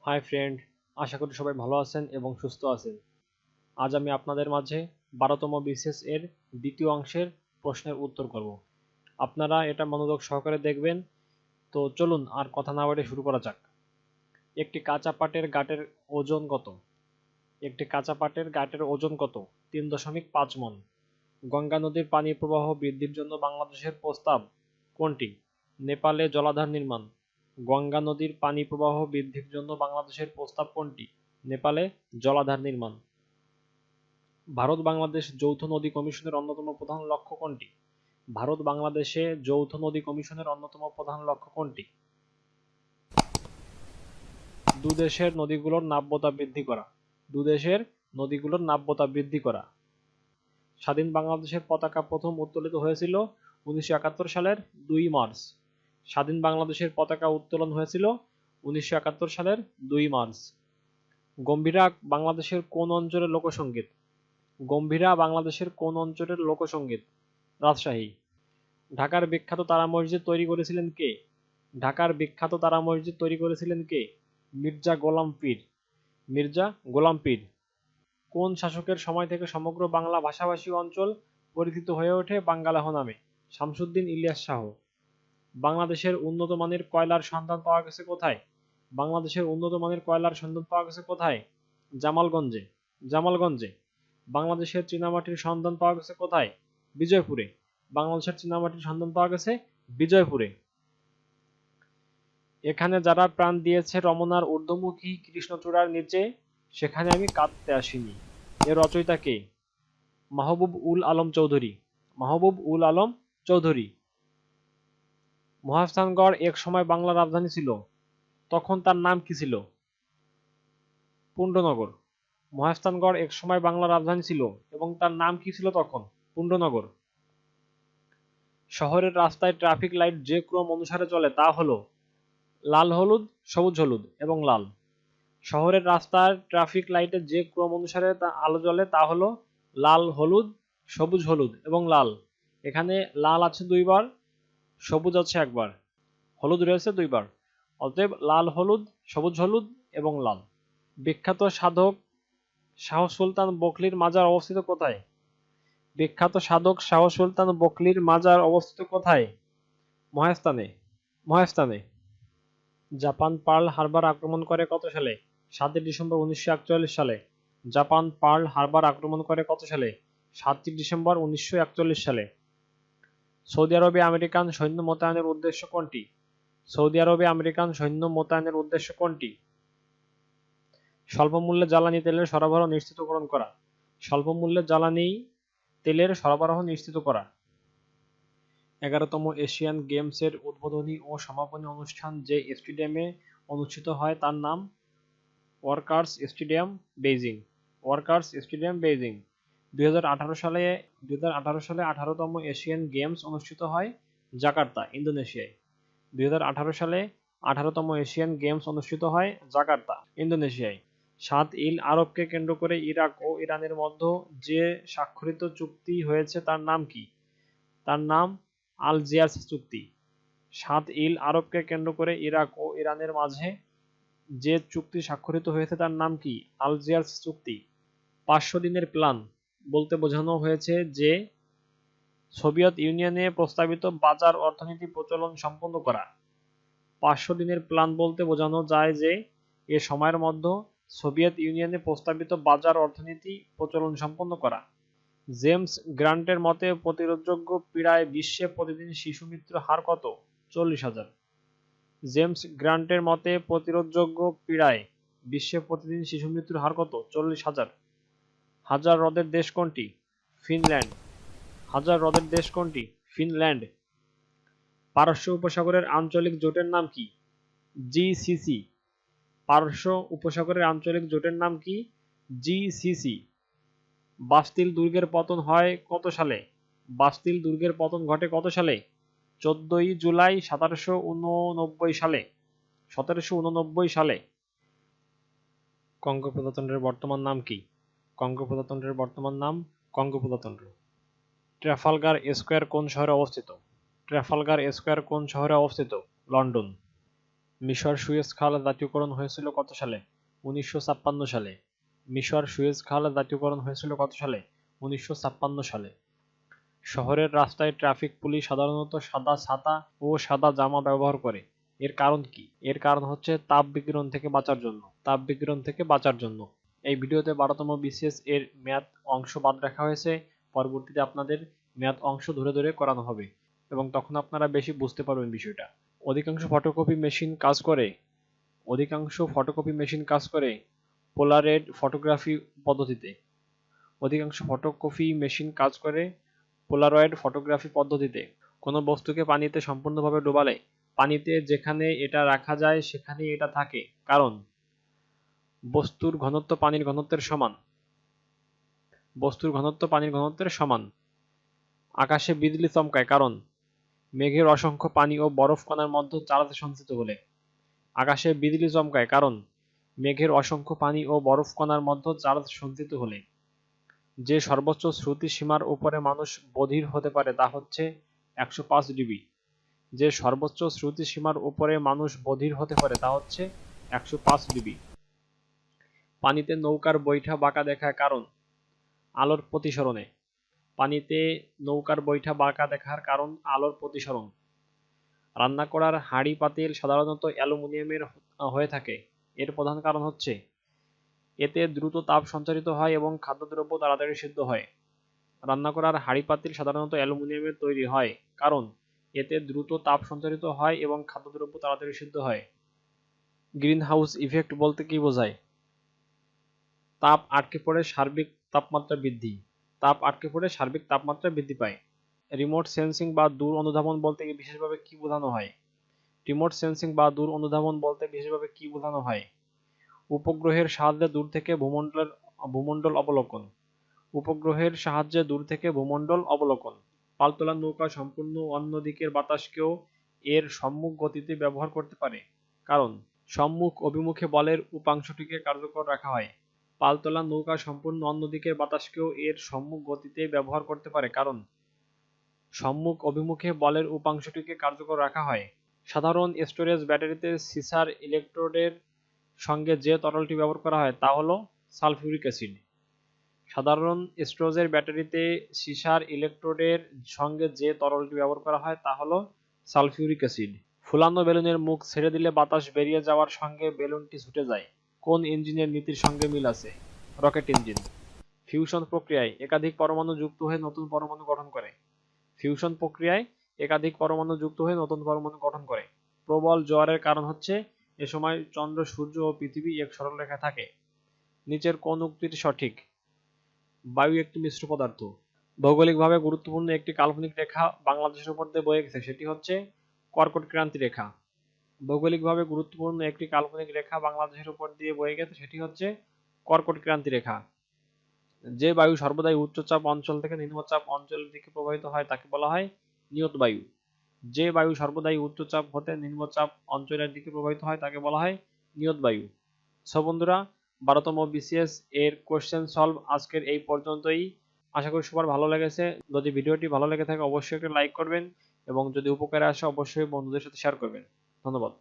Hi friend, আশা করি সবাই ভালো আছেন এবং সুস্থ আছেন। আজ আমি আপনাদের মাঝে 12তম বিসিএস এর দ্বিতীয় অংশের প্রশ্নের উত্তর করব। আপনারা এটা মনোযোগ সহকারে দেখবেন। তো চলুন আর কথা না বাড়িয়ে শুরু করা যাক। একটি কাঁচা পাটের গাঁটের ওজন কত? একটি কাঁচা পাটের গাঁটের ওজন কত? 3.5 মণ। গঙ্গা নদীর পানি প্রবাহ বৃদ্ধির জন্য বাংলাদেশের প্রস্তাব কোনটি? নেপালে জলাধার নির্মাণ। গঙ্গা নদীর পানি প্রবাহ বৃদ্ধির জন্য বাংলাদেশের প্রস্তাব কোনটি? নেপালে জলাধার নির্মাণ। ভারত বাংলাদেশ যৌথ নদী কমিশনের অন্যতম প্রধান লক্ষ্য কোনটি? ভারত বাংলাদেশে যৌথ নদী কমিশনের অন্যতম প্রধান লক্ষ্য কোনটি? দুদেশের নদীগুলোর নাব্যতা বৃদ্ধি করা। দুদেশের নদীগুলোর নাব্যতা বৃদ্ধি করা। স্বাধীন বাংলাদেশের পতাকা প্রথম উত্তোলিত হয়েছিল 1971 সালের 2 মার্চ। স্বাধীন বাংলাদেশের পতাকা উত্তোলন হয়েছিল 1971 সালের 2 মার্চ। গম্ভীরা বাংলাদেশের কোন অঞ্চলের লোকসঙ্গীত? গম্ভীরা বাংলাদেশের কোন অঞ্চলের লোকসঙ্গীত? রাজশাহী। ঢাকার বিখ্যাত তারা মসজিদ তৈরি করেছিলেন কে? ঢাকার বিখ্যাত তারা মসজিদ তৈরি করেছিলেন কে? মির্জা গোলাম পীর। মির্জা গোলাম পীর। কোন শাসকের সময় থেকে সমগ্র বাংলা ভাষাভাষী অঞ্চল পরিচিত হয়ে ওঠে বাঙ্গালাহ নামে? শামসুদ্দিন ইলিয়াস শাহ। বাংলাদেশের উন্নত মানের কয়লার সন্ধান পাওয়া গেছে কোথায়? বাংলাদেশের উন্নত মানের কয়লার সন্ধান পাওয়া গেছে কোথায়? জামালগঞ্জে। জামালগঞ্জে। বাংলাদেশের চীনামাটির সন্ধান পাওয়া গেছে কোথায়? বিজয়পুরে। বাংলাদেশের চীনামাটির সন্ধান পাওয়া গেছে বিজয়পুরে। এখানে যারা প্রাণ দিয়েছে রমনার ঊর্ধ্বমুখী কৃষ্ণচূড়ার নিচে, সেখানে আমি কাঁদতে আসিনি। এর রচয়িতা কে? মাহবুব উল আলম চৌধুরী। মাহবুব উল আলম চৌধুরী। মহাস্থানগড় এক সময় বাংলার রাজধানী ছিল, তখন তার নাম কি ছিল? পুণ্ডনগর। মহাস্থানগড় এক সময় বাংলার রাজধানী ছিল এবং তার নাম কি ছিল তখন? পুণ্ডনগর। শহরের রাস্তায় ট্রাফিক লাইট যে ক্রম অনুসারে চলে তা হলো লাল হলুদ, সবুজ হলুদ এবং লাল। শহরের রাস্তার ট্রাফিক লাইটে যে ক্রম অনুসারে আলো জ্বলে তা হলো লাল হলুদ, সবুজ হলুদ এবং লাল। এখানে লাল আছে 2 বার, সবুজ আছে 1 বার, হলুদ রয়েছে 2 বার। অতএব লাল হলুদ, সবুজ হলুদ এবং লাল। বিখ্যাত সাধক শাহ সুলতান বকলীর মাজার অবস্থিত কোথায়? বিখ্যাত সাধক শাহ সুলতান বকলীর মাজার অবস্থিত কোথায়? মহাস্থানে। মহাস্থানে। জাপান পার্ল হারবার আক্রমণ করে কত সালে? 7 ডিসেম্বর 1941 সালে। জাপান পার্ল হারবার আক্রমণ করে কত সালে? 7 ডিসেম্বর 1941 সালে। সৌদি আরবে আমেরিকান সৈন্য মোতায়েনের উদ্দেশ্য কোনটি? সৌদি আরবে আমেরিকান সৈন্য মোতায়েনের উদ্দেশ্য কোনটি? স্বল্পমূল্যে জ্বালানি তেলের সরবরাহ নিশ্চিতকরণ করা। স্বল্পমূল্যে জ্বালানি তেলের সরবরাহ নিশ্চিত করা। 11তম এশিয়ান গেমসের উদ্বোধনী ও সমাপনী অনুষ্ঠান যে স্টেডিয়ামে অনুষ্ঠিত হয় তার নাম? Workers stadium, Beijing. Workers stadium, Beijing. 2018 সালে 18তম এশিয়ান গেমস অনুষ্ঠিত হয় জাকার্তা, ইন্দোনেশিয়ায়। 2018 সালে 18তম এশিয়ান গেমস অনুষ্ঠিত হয় জাকার্তা, ইন্দোনেশিয়ায়। 7 ইল আরবকে কেন্দ্র করে ইরাক ও ইরানের মধ্যে যে স্বাক্ষরিত চুক্তি হয়েছে তার নাম কি? তার নাম আলজিয়ার্স চুক্তি। 7 ইল আরবকে কেন্দ্র করে ইরাক ও ইরানের মাঝে যে চুক্তি স্বাক্ষরিত হয়েছে তার নাম কি? আলজিয়ার্স চুক্তি। 500 দিনের প্ল্যান বলতে বোঝানো হয়েছে যে সোভিয়েত ইউনিয়নে প্রস্তাবিত বাজার অর্থনীতি প্রচলন সম্পন্ন করা। 500 দিনের প্ল্যান বলতে বোঝানো যায় যে এ সময়ের মধ্যে সোভিয়েত ইউনিয়নে প্রস্তাবিত বাজার অর্থনীতি প্রচলন সম্পন্ন করা। জেমস গ্রান্টের মতে প্রতিরোধযোগ্য পীড়ায় বিশ্বে প্রতিদিন শিশু মৃত্যুর হার কত? 40,000। জেমস গ্রান্টের মতে প্রতিরোধযোগ্য পীড়ায় বিশ্বে প্রতিদিন শিশু মৃত্যুর হার কত? 40,000। হাজার হ্রদের দেশ কোনটি? ফিনল্যান্ড। হাজার হ্রদের দেশ কোনটি? ফিনল্যান্ড। পারস্য উপসাগরের আঞ্চলিক জোটের নাম কি? জিসিসি। পারস্য উপসাগরের আঞ্চলিক জোটের নাম কি? জিসিসি। বাস্তিল দুর্গের পতন হয় কত সালে? বাস্তিল দুর্গের পতন ঘটে কত সালে? 14 জুলাই 1789 সালে। 1789 সালে। কঙ্গো প্রজাতন্ত্রের বর্তমান নাম কি? কঙ্গো প্রজাতন্ত্রের বর্তমান নাম কঙ্গো প্রজাতন্ত্র। ট্রাফালগার স্কয়ার কোন শহরে অবস্থিত? ট্রাফালগার স্কয়ার কোন শহরে অবস্থিত? লন্ডন। মিশর সুয়েজ খাল জাতীয়করণ হয়েছিল কত সালে? 1956 সালে। মিশর সুয়েজ খাল জাতীয়করণ হয়েছিল কত সালে? 1956 সালে। শহরের রাস্তায় ট্রাফিক পুলিশ সাধারণত সাদা ছাতা ও সাদা জামা ব্যবহার করে, এর কারণ কি? এর কারণ হচ্ছে তাপ বিকিরণ থেকে বাঁচার জন্য। তাপ বিকিরণ থেকে বাঁচার জন্য। এই ভিডিওতে 12তম বিসিএস এর ম্যাথ অংশ বাদ রাখা হয়েছে। পরবর্তীতে আপনাদের ম্যাথ অংশ ধরে ধরে করানো হবে এবং তখন আপনারা বেশি বুঝতে পারবেন বিষয়টা। অধিকাংশ ফটোকপি মেশিন কাজ করে পোলারয়েড ফটোগ্রাফি পদ্ধতিতে। অধিকাংশ ফটোকপি মেশিন কাজ করে পোলারয়েড ফটোগ্রাফি পদ্ধতিতে। কোনো বস্তুকে পানিতে সম্পূর্ণভাবে ডোবালে পানিতে যেখানে এটা রাখা যায় সেখানেই এটা থাকে, কারণ বস্তুর ঘনত্ব পানির ঘনত্বের সমান। আকাশে বিজলি চমকায়, কারণ মেঘের অসংখ্য পানি ও বরফ কণার মধ্যে চার্জ সঞ্চিত হলে। আকাশে বিজলি চমকায়, কারণ মেঘের অসংখ্য পানি ও বরফ কণার মধ্যে চার্জ সঞ্চিত হলে। যে সর্বোচ্চ শ্রুতি সীমার উপরে মানুষ বধির হতে পারে তা হচ্ছে 105 ডিবি। যে সর্বোচ্চ শ্রুতি সীমার উপরে মানুষ বধির হতে পারে তা হচ্ছে 105 ডিবি। পানিতে নৌকার বৈঠা বাঁকা দেখায়, কারণ আলোর প্রতিসরণে। পানিতে নৌকার বৈঠা বাঁকা দেখার কারণ আলোর প্রতিসরণ। রান্না করার হাঁড়ি পাতিল সাধারণত অ্যালুমিনিয়ামের হয়ে থাকে, এর প্রধান কারণ হচ্ছে এতে দ্রুত তাপ সঞ্চারিত হয় এবং খাদ্যদ্রব্য তাড়াতাড়ি সিদ্ধ হয়। রান্না করার হাঁড়ি পাতিল সাধারণত অ্যালুমিনিয়ামের তৈরি হয়, কারণ এতে দ্রুত তাপ সঞ্চারিত হয় এবং খাদ্যদ্রব্য তাড়াতাড়ি সিদ্ধ হয়। গ্রিন হাউস ইফেক্ট বলতে কি বোঝায়? তাপ আটকে পড়ে সার্বিক তাপমাত্রা বৃদ্ধি পায়। রিমোট সেন্সিং বা দূর অনুধাবন বলতে বিশেষভাবে কি বোঝানো হয়? উপগ্রহের সাহায্যে দূর থেকে ভূমণ্ডল অবলোকন। পালতোলা নৌকা সম্পূর্ণ অন্য দিকের বাতাসকেও এর সম্মুখ গতিতে ব্যবহার করতে পারে, কারণ সম্মুখ অভিমুখে বলের উপাংশটিকে কার্যকর রাখা হয়। পালতোলা নৌকা সম্পূর্ণ অন্য দিকের বাতাসকেও এর সম্মুখ গতিতে ব্যবহার করতে পারে, কারণ সম্মুখ অভিমুখে বলের উপাংশটিকে কার্যকর রাখা হয়। সাধারণ স্টোরেজ ব্যাটারিতে সিসার ইলেকট্রোডের সঙ্গে যে তরলটি ব্যবহার করা হয় তা হল সালফিউরিক অ্যাসিড। সাধারণ স্টোরেজ ব্যাটারিতে সিসার ইলেকট্রোডের সঙ্গে যে তরলটি ব্যবহার করা হয় তা হল সালফিউরিক অ্যাসিড। ফুলানো বেলুনের মুখ ছেড়ে দিলে বাতাস বেরিয়ে যাওয়ার সঙ্গে বেলুনটি ছুটে যায়। কোন ইঞ্জিনের নীতির সঙ্গে মিল আছে? Rocket engine. ফিউশন প্রক্রিয়ায় একাধিক পরমাণু যুক্ত হয়ে নতুন পরমাণু গঠন করে। প্রবল জোয়ারের কারণ হচ্ছে এ সময় চন্দ্র, সূর্য ও পৃথিবী এক সরলরেখায় থাকে। নিচের কোন উক্তিটি সঠিক? বায়ু একটি মিশ্র পদার্থ। ভৌগোলিকভাবে গুরুত্বপূর্ণ একটি কাল্পনিক রেখা বাংলাদেশের উপর দিয়ে বয়ে গেছে, সেটি হচ্ছে কর্কট ক্রান্তি রেখা। যে বায়ু সর্বদাই উচ্চচাপ অঞ্চল থেকে নিম্নচাপ অঞ্চলের দিকে প্রবাহিত হয় তাকে বলা হয় নিয়ত বায়ু। যে বায়ু সর্বদাই উচ্চচাপ হতে নিম্নচাপ অঞ্চলের দিকে প্রবাহিত হয় তাকে বলা হয় নিয়ত বায়ু। সো বন্ধুরা, 12তম বিসিএস এর কোশ্চেন সলভ আজকের এই পর্যন্তই। আশা করি সবার ভালো লেগেছে। যদি ভিডিওটি ভালো লেগে থাকে অবশ্যই একটা লাইক করবেন এবং যদি উপকারে আসে অবশ্যই বন্ধুদের সাথে শেয়ার করবেন। ধন্যবাদ।